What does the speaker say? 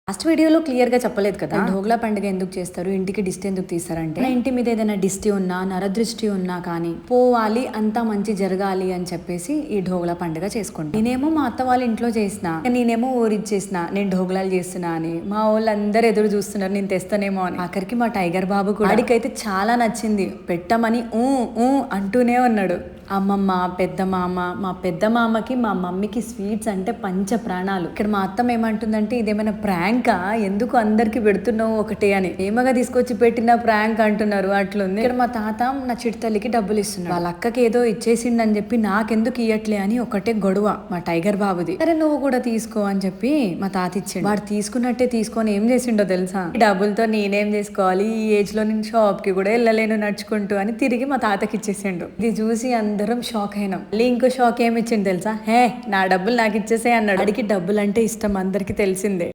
Last వీడియోలో clear గా చెప్పలేదు కదా, ఢోగ్లా పండుగ ఎందుకు చేస్తారు, ఇంటికి దిష్టి ఎందుకు తీస్తారంటే, ఇంటి మీద ఏదైనా దిష్టి ఉన్నా నరదృష్టి ఉన్నా కానీ పోవాలి, అంతా మంచి జరగాలి అని చెప్పేసి ఈ ఢోగ్లా పండుగ చేసుకుంటాం. నేనేమో మా అత్త వాళ్ళ ఇంట్లో చేసిన, నేనేమో ఊరిచ్చేసిన, నేను ఢోగ్లాలు చేస్తున్నా అని మా వాళ్ళందరూ ఎదురు చూస్తున్నారు నేను తెస్తానేమో అని. ఆఖరికి మా టైగర్ బాబు కూడా వాడికైతే చాలా నచ్చింది, పెట్టమని ఊ అంటూనే ఉన్నాడు. అమ్మమ్మ, పెద్ద మామ, మా పెద్ద మామకి మా మమ్మీకి స్వీట్స్ అంటే పంచ ప్రాణాలు. ఇక్కడ మా అత్తమ్మ ఏమంటుందంటే, ఇదేమైనా ప్రాంకా, ఎందుకు అందరికి పెడుతున్నావు ఒకటే అని. ఏమగా తీసుకొచ్చి పెట్టిన ప్రాంక్ అంటున్నారు, అట్లుంది. ఇక్కడ మా తాత నా చిట్టతల్లికి డబ్బులు ఇస్తున్నాడు, వాళ్ళ అక్కకి ఏదో ఇచ్చేసిండని చెప్పి నాకెందుకు ఇయ్యట్లే అని ఒకటే గొడవ మా టైగర్ బాబుది. సరే నువ్వు కూడా తీసుకో అని చెప్పి మా తాత ఇచ్చిండు. వాడు తీసుకున్నట్టే తీసుకొని ఏం చేసిండో తెలుసా, ఈ డబ్బులతో నేనేం చేసుకోవాలి, ఈ ఏజ్ లో నేను షాప్ కి కూడా వెళ్ళలేను నడుచుకుంటూ అని తిరిగి మా తాతకి ఇచ్చేసిండు. ఇది చూసి అందరం షాక్ అయినాం. మళ్ళీ ఇంకో షాక్ ఏమి ఇచ్చిండు తెలుసా, హే నా డబ్బులు నాకు ఇచ్చేసే అన్నాడు. అడిగి డబ్బులు అంటే ఇష్టం అందరికి తెలిసిందే.